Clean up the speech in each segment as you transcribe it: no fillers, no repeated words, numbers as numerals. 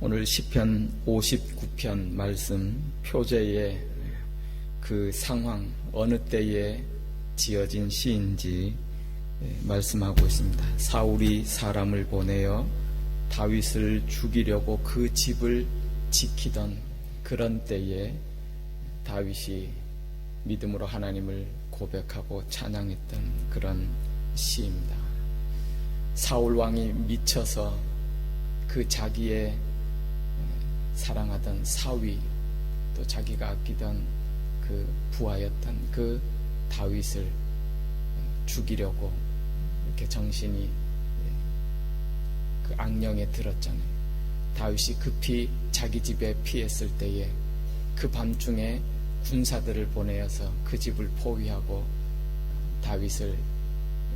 오늘 시편 59편 말씀 표제의 그 상황, 어느 때에 지어진 시인지 말씀하고 있습니다. 사울이 사람을 보내어 다윗을 죽이려고 그 집을 지키던 그런 때에 다윗이 믿음으로 하나님을 고백하고 찬양했던 그런 시입니다. 사울 왕이 미쳐서 그 자기의 사랑하던 사위, 또 자기가 아끼던 그 부하였던 그 다윗을 죽이려고 이렇게 정신이 그 악령에 들었잖아요. 다윗이 급히 자기 집에 피했을 때에 그 밤중에 군사들을 보내어서 그 집을 포위하고 다윗을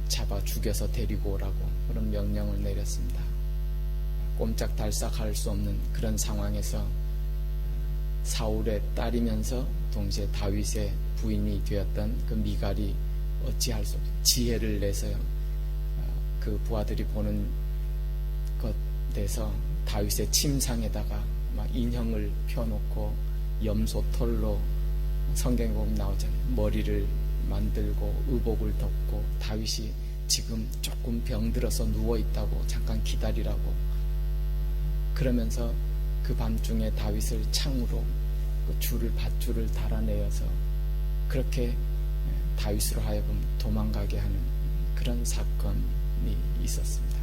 잡아 죽여서 데리고 오라고 그런 명령을 내렸습니다. 꼼짝달싹 할 수 없는 그런 상황에서 사울의 딸이면서 동시에 다윗의 부인이 되었던 그 미갈이 어찌할 수 없어 지혜를 내서요, 그 부하들이 보는 것에서 다윗의 침상에다가 막 인형을 펴놓고 염소 털로 성경에 보면 나오잖아요. 머리를 만들고 의복을 덮고 다윗이 지금 조금 병들어서 누워있다고 잠깐 기다리라고, 그러면서 그 밤중에 다윗을 창으로 그 밧줄을 달아내어서 그렇게 다윗으로 하여금 도망가게 하는 그런 사건이 있었습니다.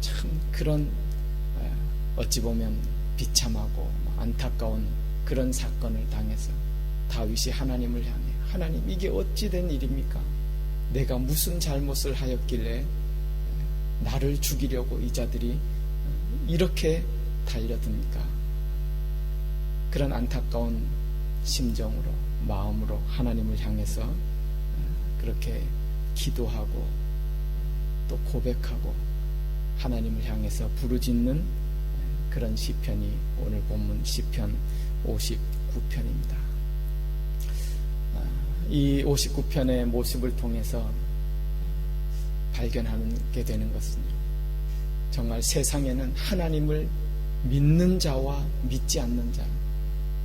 참 그런 어찌 보면 비참하고 안타까운 그런 사건을 당해서 다윗이 하나님을 향해, 하나님, 이게 어찌 된 일입니까? 내가 무슨 잘못을 하였길래 나를 죽이려고 이 자들이 이렇게 달려듭니까? 그런 안타까운 심정으로, 마음으로 하나님을 향해서 그렇게 기도하고 또 고백하고 하나님을 향해서 부르짖는 그런 시편이 오늘 본문 시편 59편입니다. 이 59편의 모습을 통해서 발견하게 되는 것은요, 정말 세상에는 하나님을 믿는 자와 믿지 않는 자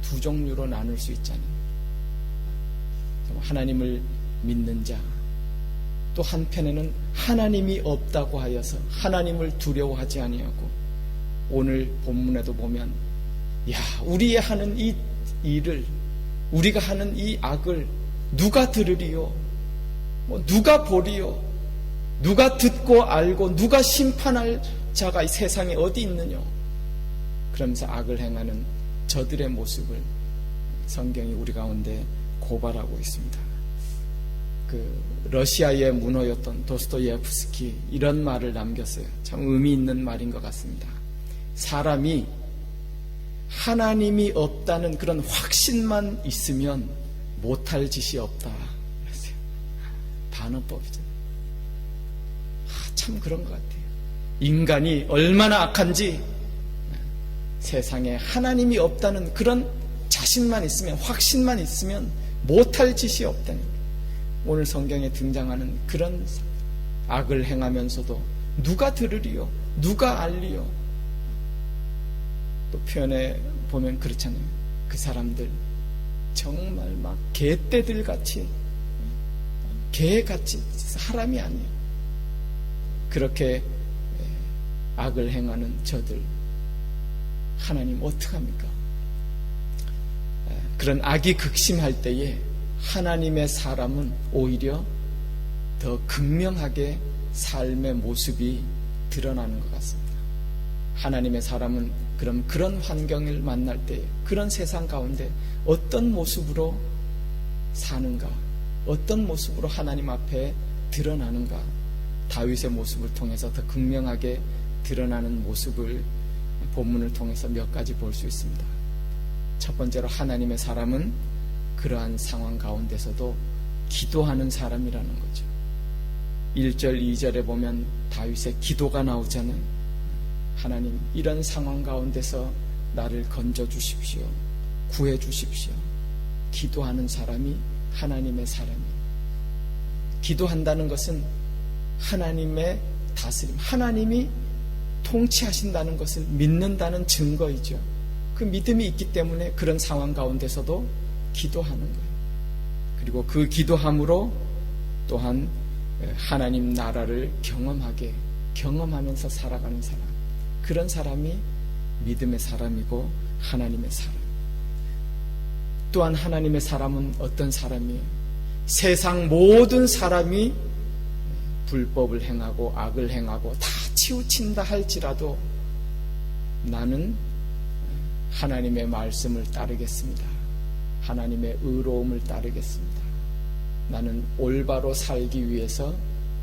두 종류로 나눌 수 있잖아요. 하나님을 믿는 자, 또 한편에는 하나님이 없다고 하여서 하나님을 두려워하지 아니하고, 오늘 본문에도 보면 우리의 하는 이 일을, 우리가 하는 이 악을 누가 들으리요? 누가 보리요? 누가 듣고 알고 누가 심판할 자가 이 세상에 어디 있느냐? 그러면서 악을 행하는 저들의 모습을 성경이 우리 가운데 고발하고 있습니다. 그 러시아의 문호였던 도스토예프스키 이런 말을 남겼어요. 참 의미 있는 말인 것 같습니다. 사람이 하나님이 없다는 그런 확신만 있으면 못할 짓이 없다. 반어법이죠. 참 그런 것 같아요. 인간이 얼마나 악한지 세상에 하나님이 없다는 그런 자신만 있으면, 확신만 있으면 못할 짓이 없다는 거예요. 오늘 성경에 등장하는 그런 악을 행하면서도 누가 들으리요? 누가 알리요? 또 표현에 보면 그렇잖아요. 그 사람들 정말 막 개떼들 같이, 개같이 사람이 아니에요. 그렇게 악을 행하는 저들, 하나님 어떡합니까? 그런 악이 극심할 때에 하나님의 사람은 오히려 더 극명하게 삶의 모습이 드러나는 것 같습니다. 하나님의 사람은 그런 환경을 만날 때, 그런 세상 가운데 어떤 모습으로 사는가, 어떤 모습으로 하나님 앞에 드러나는가, 다윗의 모습을 통해서 더 극명하게 드러나는 모습을 본문을 통해서 몇 가지 볼 수 있습니다. 첫 번째로 하나님의 사람은 그러한 상황 가운데서도 기도하는 사람이라는 거죠. 1절, 2절에 보면 다윗의 기도가 나오잖아요. 하나님, 이런 상황 가운데서 나를 건져 주십시오. 구해 주십시오. 기도하는 사람이 하나님의 사람이에요. 기도한다는 것은 하나님의 다스림, 하나님이 통치하신다는 것을 믿는다는 증거이죠. 그 믿음이 있기 때문에 그런 상황 가운데서도 기도하는 거예요. 그리고 그 기도함으로 또한 하나님 나라를 경험하면서 살아가는 사람, 그런 사람이 믿음의 사람이고 하나님의 사람. 또한 하나님의 사람은 어떤 사람이에요? 세상 모든 사람이 불법을 행하고 악을 행하고 다 치우친다 할지라도 나는 하나님의 말씀을 따르겠습니다. 하나님의 의로움을 따르겠습니다. 나는 올바로 살기 위해서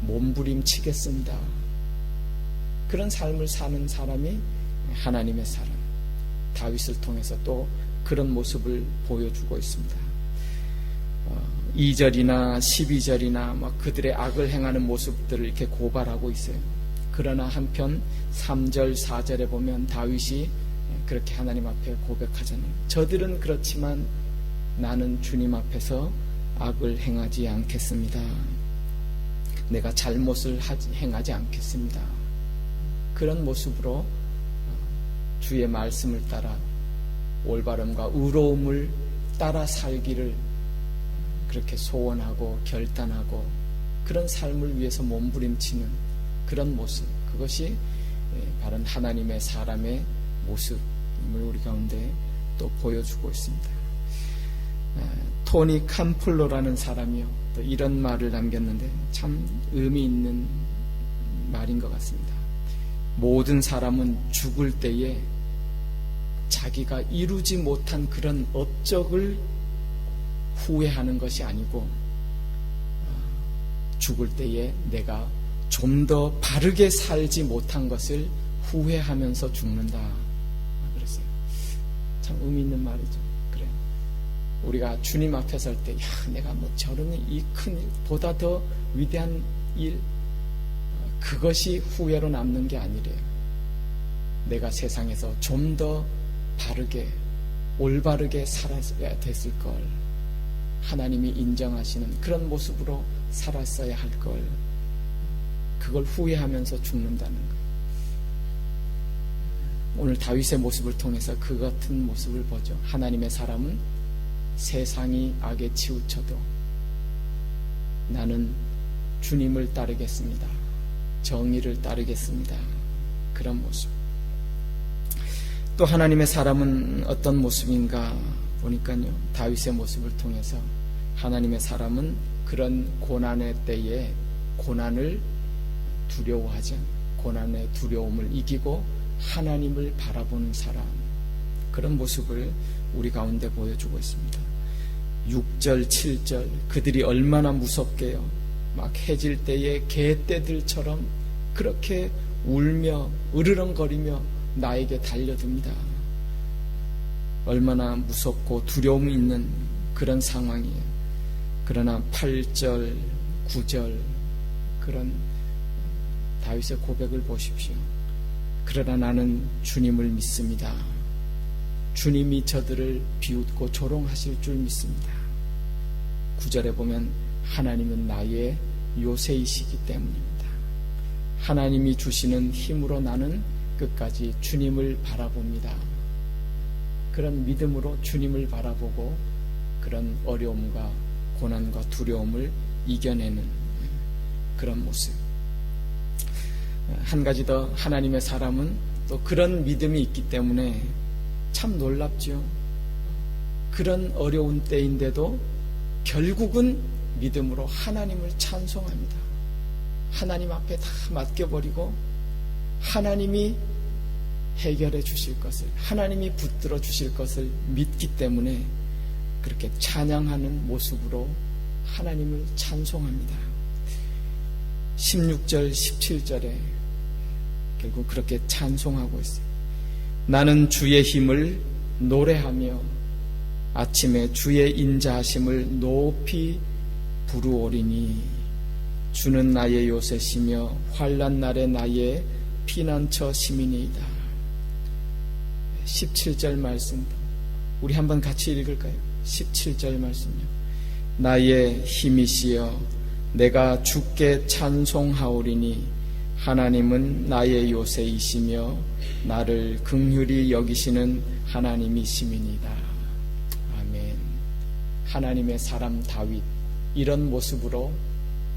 몸부림치겠습니다. 그런 삶을 사는 사람이 하나님의 사람. 다윗을 통해서 또 그런 모습을 보여주고 있습니다. 2절이나 12절이나 막 그들의 악을 행하는 모습들을 이렇게 고발하고 있어요. 그러나 한편 3절, 4절에 보면 다윗이 그렇게 하나님 앞에 고백하잖아요. 저들은 그렇지만 나는 주님 앞에서 악을 행하지 않겠습니다. 내가 잘못을 행하지 않겠습니다. 그런 모습으로 주의 말씀을 따라 올바름과 의로움을 따라 살기를 그렇게 소원하고 결단하고 그런 삶을 위해서 몸부림치는 그런 모습, 그것이 바로 하나님의 사람의 모습임을 우리 가운데 또 보여주고 있습니다. 토니 캄플로라는 사람이요, 또 이런 말을 남겼는데 참 의미 있는 말인 것 같습니다. 모든 사람은 죽을 때에 자기가 이루지 못한 그런 업적을 후회하는 것이 아니고 죽을 때에 내가 좀 더 바르게 살지 못한 것을 후회하면서 죽는다 그랬어요. 참 의미 있는 말이죠. 그래, 우리가 주님 앞에 설 때 내가 뭐 저런 이 큰 일, 보다 더 위대한 일, 그것이 후회로 남는 게 아니래요. 내가 세상에서 좀 더 바르게 올바르게 살아야 됐을 걸, 하나님이 인정하시는 그런 모습으로 살았어야 할 걸, 그걸 후회하면서 죽는다는 거예요. 오늘 다윗의 모습을 통해서 그 같은 모습을 보죠. 하나님의 사람은 세상이 악에 치우쳐도 나는 주님을 따르겠습니다. 정의를 따르겠습니다. 그런 모습. 또 하나님의 사람은 어떤 모습인가 보니까요, 다윗의 모습을 통해서 하나님의 사람은 그런 고난의 때에 고난을 두려워하지 않아요. 고난의 두려움을 이기고 하나님을 바라보는 사람, 그런 모습을 우리 가운데 보여주고 있습니다. 6절, 7절, 그들이 얼마나 무섭게요. 막 해질 때에 개떼들처럼 그렇게 울며 으르렁거리며 나에게 달려듭니다. 얼마나 무섭고 두려움이 있는 그런 상황이에요. 그러나 8절, 9절 그런 다윗의 고백을 보십시오. 그러나 나는 주님을 믿습니다. 주님이 저들을 비웃고 조롱하실 줄 믿습니다. 9절에 보면 하나님은 나의 요새이시기 때문입니다. 하나님이 주시는 힘으로 나는 끝까지 주님을 바라봅니다. 그런 믿음으로 주님을 바라보고 그런 어려움과 고난과 두려움을 이겨내는 그런 모습. 한 가지 더, 하나님의 사람은 또 그런 믿음이 있기 때문에 참 놀랍죠. 그런 어려운 때인데도 결국은 믿음으로 하나님을 찬송합니다. 하나님 앞에 다 맡겨버리고 하나님이 해결해 주실 것을, 하나님이 붙들어 주실 것을 믿기 때문에 그렇게 찬양하는 모습으로 하나님을 찬송합니다. 16절, 17절에 결국 그렇게 찬송하고 있어요. 나는 주의 힘을 노래하며 아침에 주의 인자하심을 높이 부르오리니 주는 나의 요새시며 환난 날에 나의 피난처 시민이다. 17절 말씀 우리 한번 같이 읽을까요? 17절 말씀요. 나의 힘이시여 내가 주께 찬송하오리니 하나님은 나의 요새이시며 나를 긍휼히 여기시는 하나님이시민이다. 아멘. 하나님의 사람 다윗, 이런 모습으로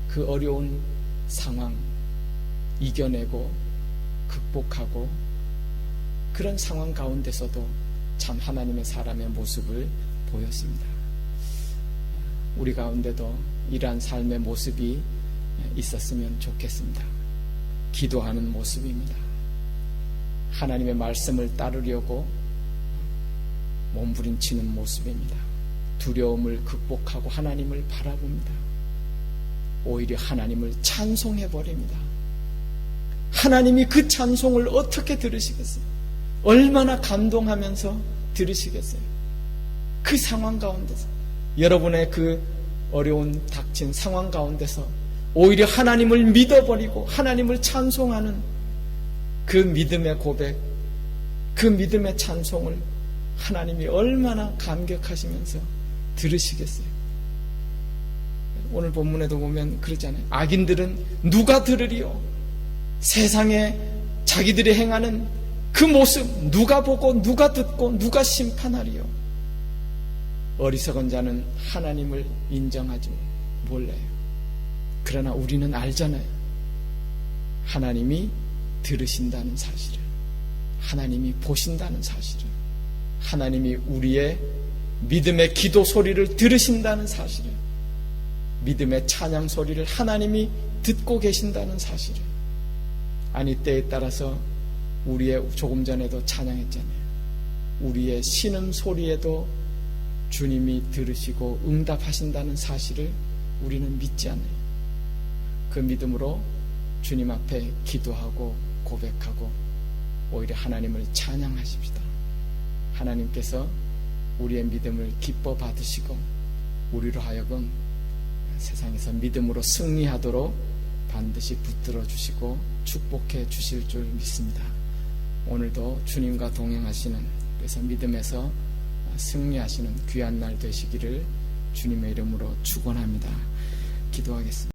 그 어려운 상황 이겨내고 극복하고 그런 상황 가운데서도 참 하나님의 사람의 모습을 보였습니다. 우리 가운데도 이러한 삶의 모습이 있었으면 좋겠습니다. 기도하는 모습입니다. 하나님의 말씀을 따르려고 몸부림치는 모습입니다. 두려움을 극복하고 하나님을 바라봅니다. 오히려 하나님을 찬송해버립니다. 하나님이 그 찬송을 어떻게 들으시겠어요? 얼마나 감동하면서 들으시겠어요? 그 상황 가운데서, 여러분의 그 어려운 닥친 상황 가운데서 오히려 하나님을 믿어버리고 하나님을 찬송하는 그 믿음의 고백, 그 믿음의 찬송을 하나님이 얼마나 감격하시면서 들으시겠어요? 오늘 본문에도 보면 그러잖아요. 악인들은 누가 들으리요? 세상에 자기들이 행하는 그 모습 누가 보고 누가 듣고 누가 심판하리요? 어리석은 자는 하나님을 인정하지 몰라요. 그러나 우리는 알잖아요. 하나님이 들으신다는 사실을, 하나님이 보신다는 사실을, 하나님이 우리의 믿음의 기도 소리를 들으신다는 사실을, 믿음의 찬양 소리를 하나님이 듣고 계신다는 사실을, 아니 때에 따라서 우리의, 조금 전에도 찬양했잖아요. 우리의 신음 소리에도 주님이 들으시고 응답하신다는 사실을 우리는 믿지 않아요. 그 믿음으로 주님 앞에 기도하고 고백하고 오히려 하나님을 찬양하십시다. 하나님께서 우리의 믿음을 기뻐 받으시고 우리로 하여금 세상에서 믿음으로 승리하도록 반드시 붙들어 주시고 축복해 주실 줄 믿습니다. 오늘도 주님과 동행하시는, 그래서 믿음에서 승리하시는 귀한 날 되시기를 주님의 이름으로 축원합니다. 기도하겠습니다.